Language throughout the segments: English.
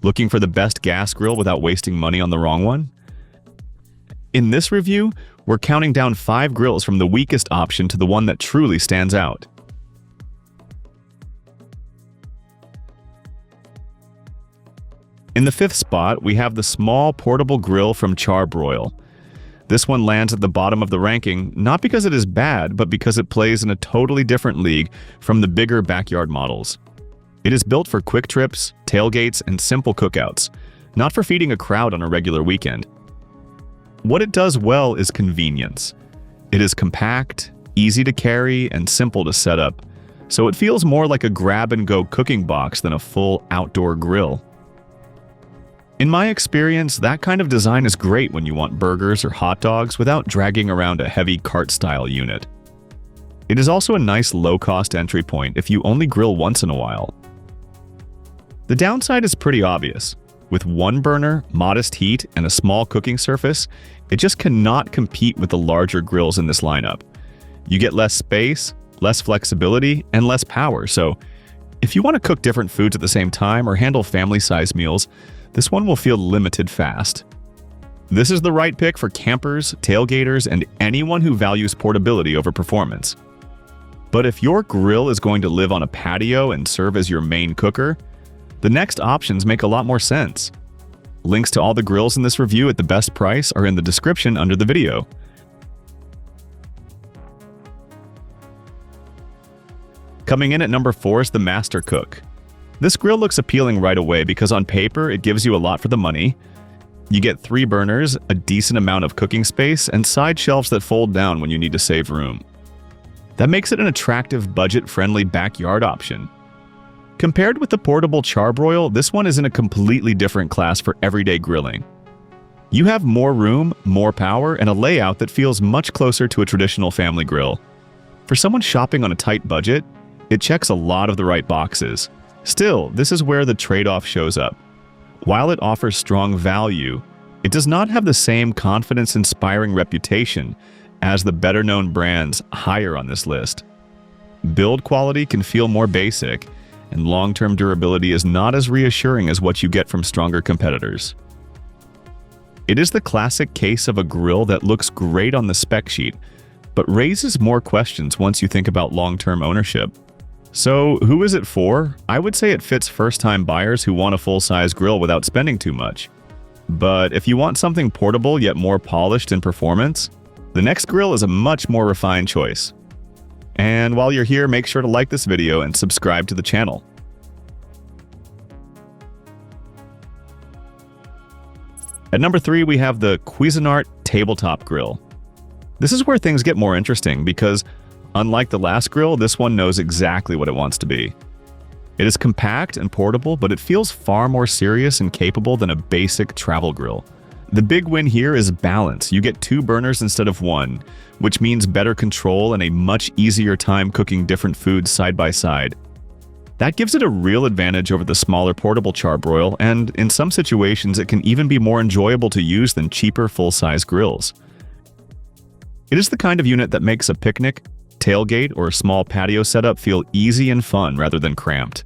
Looking for the best gas grill without wasting money on the wrong one? In this review, we're counting down 5 grills from the weakest option to the one that truly stands out. In the 5th spot, we have the small portable grill from Char-broil. This one lands at the bottom of the ranking, not because it is bad, but because it plays in a totally different league from the bigger backyard models. It is built for quick trips, tailgates, and simple cookouts, not for feeding a crowd on a regular weekend. What it does well is convenience. It is compact, easy to carry, and simple to set up, so it feels more like a grab-and-go cooking box than a full outdoor grill. In my experience, that kind of design is great when you want burgers or hot dogs without dragging around a heavy cart-style unit. It is also a nice low-cost entry point if you only grill once in a while. The downside is pretty obvious. With one burner, modest heat, and a small cooking surface, it just cannot compete with the larger grills in this lineup. You get less space, less flexibility, and less power, so if you want to cook different foods at the same time or handle family-sized meals, this one will feel limited fast. This is the right pick for campers, tailgaters, and anyone who values portability over performance. But if your grill is going to live on a patio and serve as your main cooker, the next options make a lot more sense. Links to all the grills in this review at the best price are in the description under the video. Coming in at number 4 is the Master Cook. This grill looks appealing right away because on paper it gives you a lot for the money. You get 3 burners, a decent amount of cooking space, and side shelves that fold down when you need to save room. That makes it an attractive, budget-friendly backyard option. Compared with the portable Char-broil, this one is in a completely different class for everyday grilling. You have more room, more power, and a layout that feels much closer to a traditional family grill. For someone shopping on a tight budget, it checks a lot of the right boxes. Still, this is where the trade-off shows up. While it offers strong value, it does not have the same confidence-inspiring reputation as the better-known brands higher on this list. Build quality can feel more basic, and long-term durability is not as reassuring as what you get from stronger competitors. It is the classic case of a grill that looks great on the spec sheet, but raises more questions once you think about long-term ownership. So, who is it for? I would say it fits first-time buyers who want a full-size grill without spending too much. But if you want something portable yet more polished in performance, the next grill is a much more refined choice. And while you're here, make sure to like this video and subscribe to the channel. At number 3, we have the Cuisinart Tabletop Grill. This is where things get more interesting because, unlike the last grill, this one knows exactly what it wants to be. It is compact and portable, but it feels far more serious and capable than a basic travel grill. The big win here is balance. You get 2 burners instead of 1, which means better control and a much easier time cooking different foods side by side. That gives it a real advantage over the smaller portable Char-broil, and in some situations it can even be more enjoyable to use than cheaper full-size grills. It is the kind of unit that makes a picnic, tailgate, or a small patio setup feel easy and fun rather than cramped.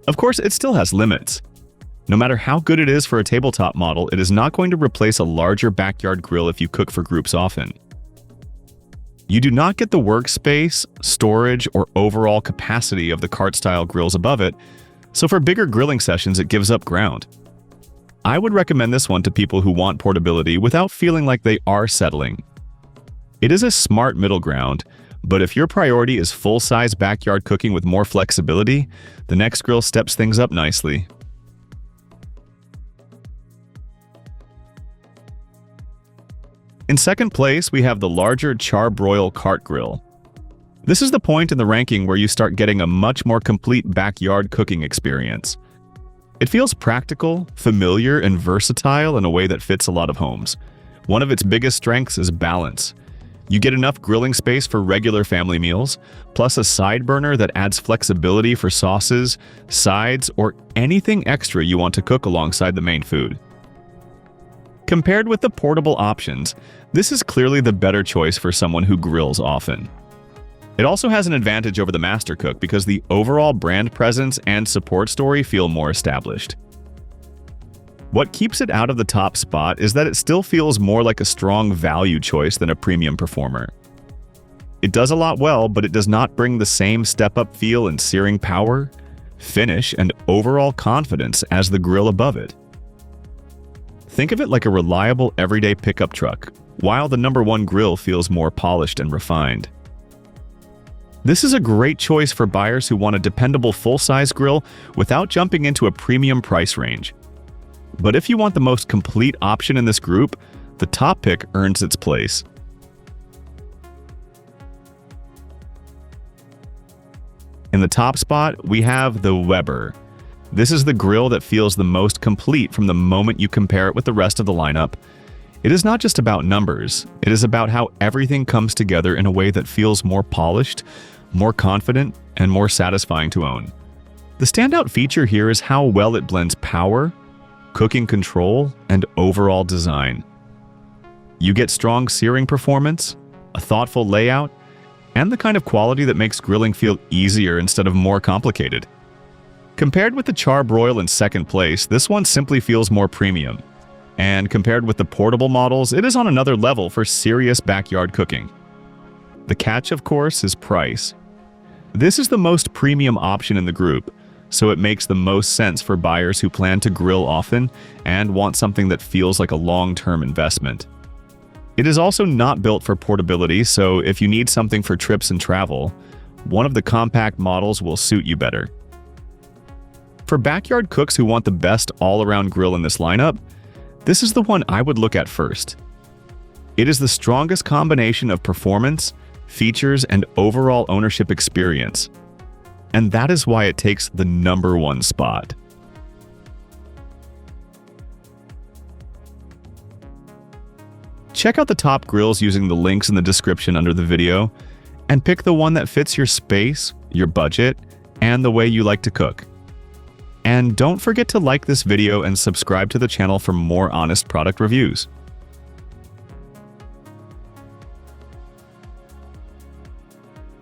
Of course, it still has limits. No matter how good it is for a tabletop model, it is not going to replace a larger backyard grill if you cook for groups often. You do not get the workspace, storage, or overall capacity of the cart-style grills above it, so for bigger grilling sessions it gives up ground. I would recommend this one to people who want portability without feeling like they are settling. It is a smart middle ground, but if your priority is full-size backyard cooking with more flexibility, the next grill steps things up nicely. In second place, we have the larger Char-broil cart grill. This is the point in the ranking where you start getting a much more complete backyard cooking experience. It feels practical, familiar, and versatile in a way that fits a lot of homes. One of its biggest strengths is balance. You get enough grilling space for regular family meals, plus a side burner that adds flexibility for sauces, sides, or anything extra you want to cook alongside the main food. Compared with the portable options, this is clearly the better choice for someone who grills often. It also has an advantage over the Master Cook because the overall brand presence and support story feel more established. What keeps it out of the top spot is that it still feels more like a strong value choice than a premium performer. It does a lot well, but it does not bring the same step-up feel and searing power, finish, and overall confidence as the grill above it. Think of it like a reliable everyday pickup truck, while the #1 grill feels more polished and refined. This is a great choice for buyers who want a dependable full-size grill without jumping into a premium price range. But if you want the most complete option in this group, the top pick earns its place. In the top spot, we have the Weber. This is the grill that feels the most complete from the moment you compare it with the rest of the lineup. It is not just about numbers, it is about how everything comes together in a way that feels more polished, more confident, and more satisfying to own. The standout feature here is how well it blends power, cooking control, and overall design. You get strong searing performance, a thoughtful layout, and the kind of quality that makes grilling feel easier instead of more complicated. Compared with the Char-broil in second place, this one simply feels more premium. And compared with the portable models, it is on another level for serious backyard cooking. The catch, of course, is price. This is the most premium option in the group, so it makes the most sense for buyers who plan to grill often and want something that feels like a long-term investment. It is also not built for portability, so if you need something for trips and travel, one of the compact models will suit you better. For backyard cooks who want the best all-around grill in this lineup, this is the one I would look at first. It is the strongest combination of performance, features, and overall ownership experience. And that is why it takes the #1 spot. Check out the top grills using the links in the description under the video, and pick the one that fits your space, your budget, and the way you like to cook. And don't forget to like this video and subscribe to the channel for more honest product reviews.